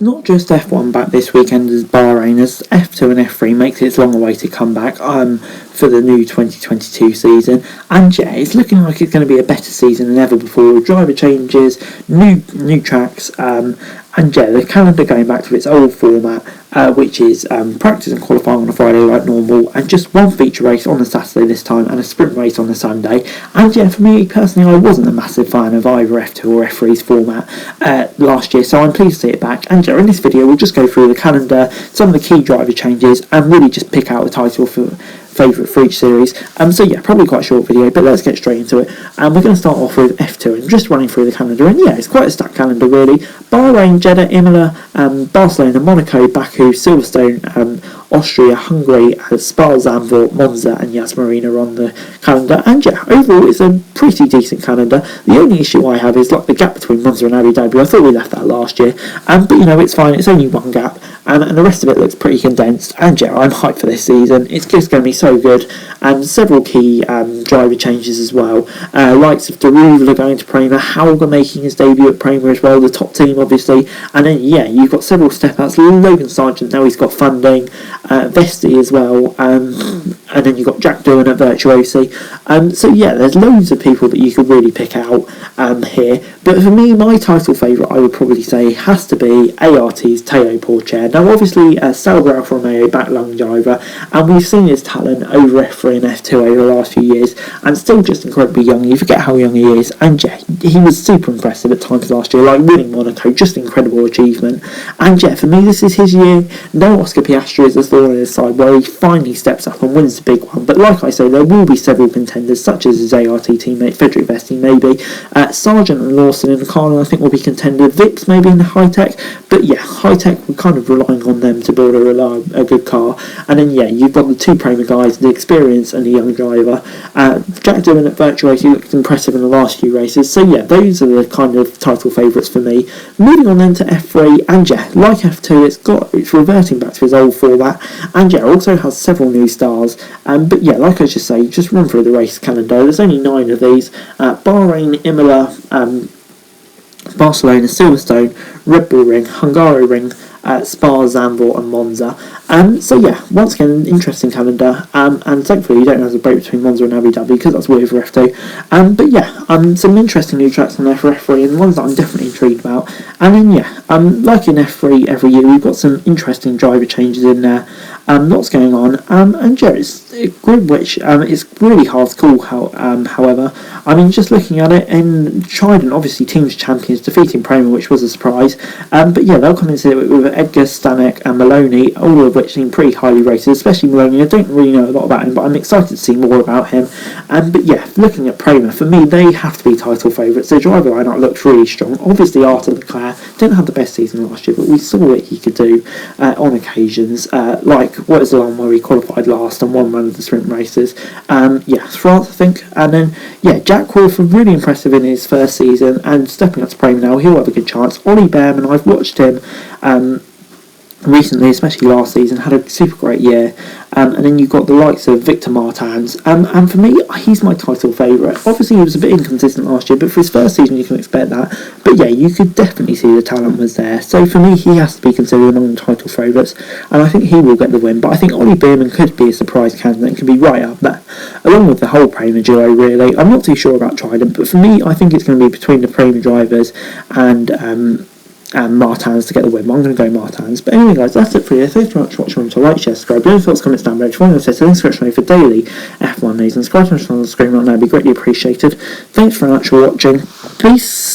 not just F1 back this weekend as Bahrain, as F2 and F3 makes its long-awaited comeback for the new 2022 season. And yeah, it's looking like it's going to be a better season than ever before, with driver changes, new tracks, and yeah, the calendar going back to its old format, which is practice and qualifying on a Friday like normal, and just one feature race on a Saturday this time, and a sprint race on a Sunday. And yeah, for me personally, I wasn't a massive fan of either F2 or F3's format last year, so I'm pleased to see it back. And yeah, in this video we'll just go through the calendar, some of the key driver changes, and really just pick out the title for favourite for each series. So yeah, probably quite a short video, but let's get straight into it. And we're going to start off with F2 and just running through the calendar. And yeah, it's quite a stacked calendar really. Bahrain, Jeddah, Imola, Barcelona, Monaco, Baku, Silverstone, Austria, Hungary, Spa, Zandvoort, Monza and Yas Marina are on the calendar. And yeah, overall it's a pretty decent calendar. The only issue I have is like the gap between Monza and Abu Dhabi. I thought we left that last year, but you know, it's fine, it's only one gap, and the rest of it looks pretty condensed. And yeah, I'm hyped for this season. It's just going to be so good, and several key driver changes as well. Likes of Daruvala going to Prema, Hauger making his debut at Prema as well, the top team obviously. And then yeah, you've got several step outs. Logan Sargent, now he's got funding, Vesti as well, and then you've got Jack Doohan at Virtuosi. So yeah, there's loads of people that you could really pick out here. But for me, my title favourite, I would probably say, has to be ART's Teo Porcher. Now obviously, Salva Alfa Romeo back lung driver, and we've seen his talent over F3 and F2 over the last few years, and still just incredibly young. You forget how young he is, and yeah, he was super impressive at times last year, like winning Monaco, just incredible achievement. And yeah, for me, this is his year. No Oscar Piastri is a thorn in his side, where he finally steps up and wins the big one. But like I say, there will be several contenders, such as his ART teammate Frederick Vesti maybe, Sargent and Lawson in the car, I think will be contender. Vips maybe in the high-tech, but yeah, high-tech, we're kind of relying on them to build a good car. And then yeah, you've got the two Prema guys, the experience and the young driver. Jack Doohan at Virtuosi looked impressive in the last few races. So yeah, those are the kind of title favourites for me. Moving on then to F3, and yeah, like F2, it's reverting back to its old format, and yeah, also has several new stars. But yeah, like I just say, just run through the race calendar. There's only 9 of these: Bahrain, Imola, Barcelona, Silverstone, Red Bull Ring, Hungaroring, Spa, Zandvoort and Monza. So yeah, once again, an interesting calendar, and thankfully you don't have a break between Monza and Abu Dhabi, because that's weird for F2. But yeah, some interesting new tracks on there for F3, and ones that I'm definitely intrigued about. And then yeah, like in F3 every year, we've got some interesting driver changes in there. Lots going on, and yeah, it's a grid which it's really hard to call. However, I mean, just looking at it, in Trident, obviously teams champions defeating Prema, which was a surprise. But yeah, they'll come into it with Edgar, Stanek and Maloney, all of which seem pretty highly rated, especially Maloney. I don't really know a lot about him, but I'm excited to see more about him. But yeah, looking at Prema, for me, they have to be title favourites. Their driver lineup looked really strong. Obviously, Arthur Leclerc didn't have the best season last year, but we saw what he could do on occasions, like what is the one where he qualified last and won one of the sprint races. Yeah, France, I think. And then yeah, Jack Crawford, really impressive in his first season, and stepping up to Prema now, he'll have a good chance. Ollie Behrman, I've watched him recently, especially last season, had a super great year. And then you've got the likes of Victor Martins, and for me, he's my title favourite. Obviously, he was a bit inconsistent last year, but for his first season, you can expect that. But yeah, you could definitely see the talent was there. So for me, he has to be considered among the title favourites, and I think he will get the win. But I think Ollie Behrman could be a surprise candidate and could be right up there, along with the whole Prema duo, really. I'm not too sure about Trident, but for me, I think it's going to be between the Prema drivers and Martins to get the win. I'm going to go Martins. But anyway, guys, that's it for you. Thanks very much for watching. Remember to like, share, subscribe. Leave your thoughts, comments down below. If you want to set a link to for daily F1 news, and subscribe to the channel on the screen right now, would be greatly appreciated. Thanks very much for watching. Peace.